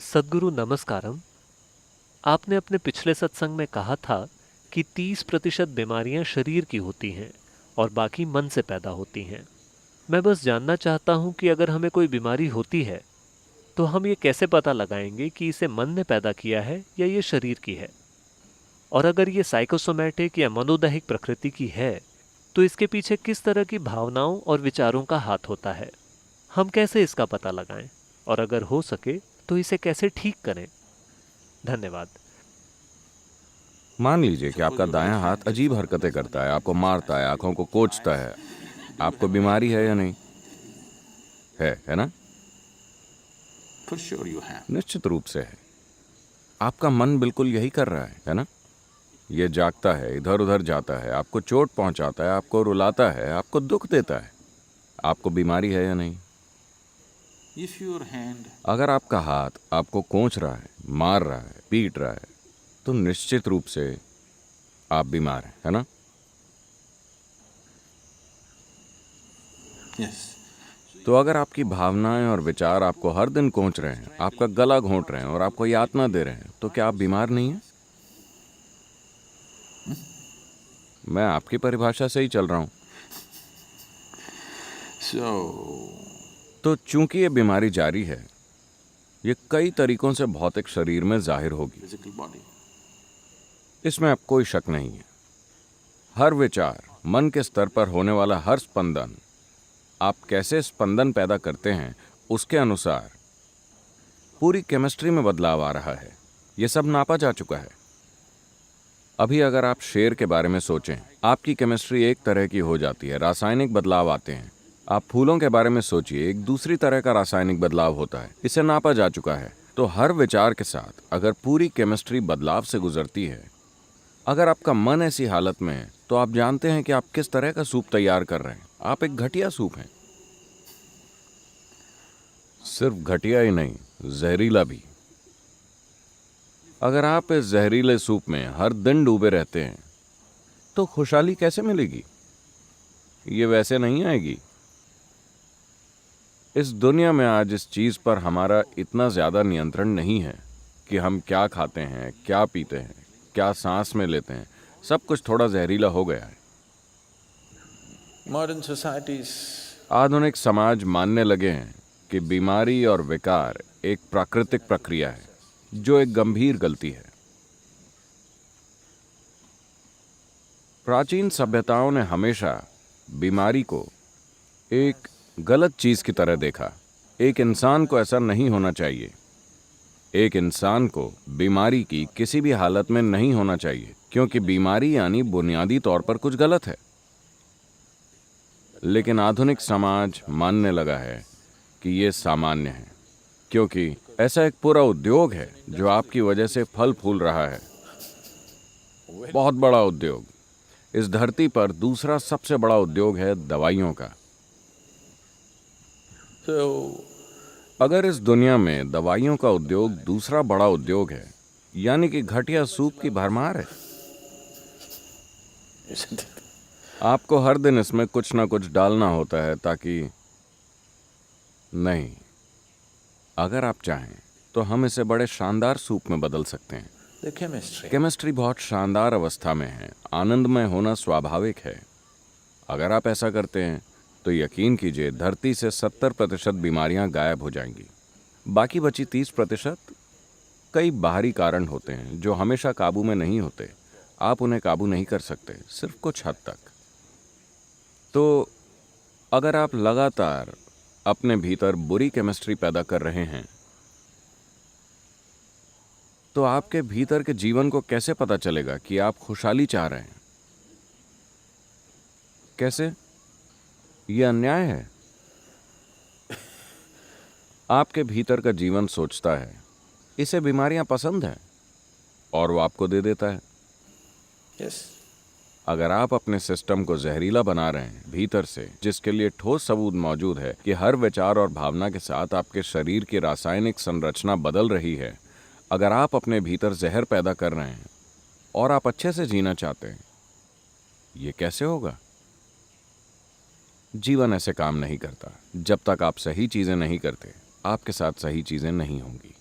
सद्गुरु नमस्कारम। आपने अपने पिछले सत्संग में कहा था कि 30% बीमारियां शरीर की होती हैं और बाकी मन से पैदा होती हैं। मैं बस जानना चाहता हूं कि अगर हमें कोई बीमारी होती है तो हम ये कैसे पता लगाएंगे कि इसे मन ने पैदा किया है या ये शरीर की है। और अगर ये साइकोसोमैटिक या मनोदैहिक प्रकृति की है तो इसके पीछे किस तरह की भावनाओं और विचारों का हाथ होता है। हम कैसे इसका पता लगाएं और अगर हो सके तो इसे कैसे ठीक करें। धन्यवाद। मान लीजिए कि आपका दायां हाथ अजीब हरकतें करता है, आपको मारता है, आंखों को कोचता है। आपको बीमारी है या नहीं? है ना? निश्चित रूप से है। आपका मन बिल्कुल यही कर रहा है ना? ये जागता है, इधर उधर जाता है, आपको चोट पहुंचाता है, आपको रुलाता है, आपको दुख देता है। आपको बीमारी है या नहीं? अगर आपका हाथ आपको कोंच रहा है, मार रहा है, पीट रहा है, तो निश्चित रूप से आप बीमार हैं, है ना? तो अगर आपकी भावनाएं और विचार आपको हर दिन कोंच रहे हैं, आपका गला घोंट रहे हैं और आपको यातना दे रहे हैं, तो क्या आप बीमार नहीं हैं? मैं आपकी परिभाषा से ही चल रहा हूं। तो चूंकि ये बीमारी जारी है, ये कई तरीकों से भौतिक शरीर में जाहिर होगी। इसमें अब कोई शक नहीं है। हर विचार, मन के स्तर पर होने वाला हर स्पंदन, आप कैसे स्पंदन पैदा करते हैं, उसके अनुसार पूरी केमिस्ट्री में बदलाव आ रहा है। यह सब नापा जा चुका है। अभी अगर आप शेर के बारे में सोचें, आपकी केमिस्ट्री एक तरह की हो जाती है, रासायनिक बदलाव आते हैं। आप फूलों के बारे में सोचिए, एक दूसरी तरह का रासायनिक बदलाव होता है। इसे नापा जा चुका है। तो हर विचार के साथ अगर पूरी केमिस्ट्री बदलाव से गुजरती है, अगर आपका मन ऐसी हालत में है, तो आप जानते हैं कि आप किस तरह का सूप तैयार कर रहे हैं। आप एक घटिया सूप हैं। सिर्फ घटिया ही नहीं, जहरीला भी। अगर आप इस जहरीले सूप में हर दिन डूबे रहते हैं, तो खुशहाली कैसे मिलेगी? ये वैसे नहीं आएगी। इस दुनिया में आज इस चीज पर हमारा इतना ज्यादा नियंत्रण नहीं है कि हम क्या खाते हैं, क्या पीते हैं, क्या सांस में लेते हैं। सब कुछ थोड़ा जहरीला हो गया है। आधुनिक समाज मानने लगे हैं कि बीमारी और विकार एक प्राकृतिक प्रक्रिया है, जो एक गंभीर गलती है। प्राचीन सभ्यताओं ने हमेशा बीमारी को एक गलत चीज की तरह देखा। एक इंसान को ऐसा नहीं होना चाहिए। एक इंसान को बीमारी की किसी भी हालत में नहीं होना चाहिए, क्योंकि बीमारी यानी बुनियादी तौर पर कुछ गलत है। लेकिन आधुनिक समाज मानने लगा है कि यह सामान्य है, क्योंकि ऐसा एक पूरा उद्योग है जो आपकी वजह से फल फूल रहा है। बहुत बड़ा उद्योग। इस धरती पर दूसरा सबसे बड़ा उद्योग है दवाइयों का। अगर इस दुनिया में दवाइयों का उद्योग दूसरा बड़ा उद्योग है, यानी कि घटिया सूप की भरमार है। आपको हर दिन इसमें कुछ ना कुछ डालना होता है ताकि नहीं, अगर आप चाहें तो हम इसे बड़े शानदार सूप में बदल सकते हैं। केमिस्ट्री बहुत शानदार अवस्था में है। आनंदमय होना स्वाभाविक है। अगर आप ऐसा करते हैं तो यकीन कीजिए, धरती से 70% बीमारियां गायब हो जाएंगी। बाकी बची 30% कई बाहरी कारण होते हैं जो हमेशा काबू में नहीं होते। आप उन्हें काबू नहीं कर सकते, सिर्फ कुछ हद तक। तो अगर आप लगातार अपने भीतर बुरी केमिस्ट्री पैदा कर रहे हैं, तो आपके भीतर के जीवन को कैसे पता चलेगा कि आप खुशहाली चाह रहे हैं? कैसे? यह अन्याय है। आपके भीतर का जीवन सोचता है इसे बीमारियां पसंद है और वो आपको दे देता है। अगर आप अपने सिस्टम को जहरीला बना रहे हैं भीतर से, जिसके लिए ठोस सबूत मौजूद है कि हर विचार और भावना के साथ आपके शरीर की रासायनिक संरचना बदल रही है, अगर आप अपने भीतर जहर पैदा कर रहे हैं और आप अच्छे से जीना चाहते हैं, ये कैसे होगा? जीवन ऐसे काम नहीं करता। जब तक आप सही चीजें नहीं करते, आपके साथ सही चीजें नहीं होंगी।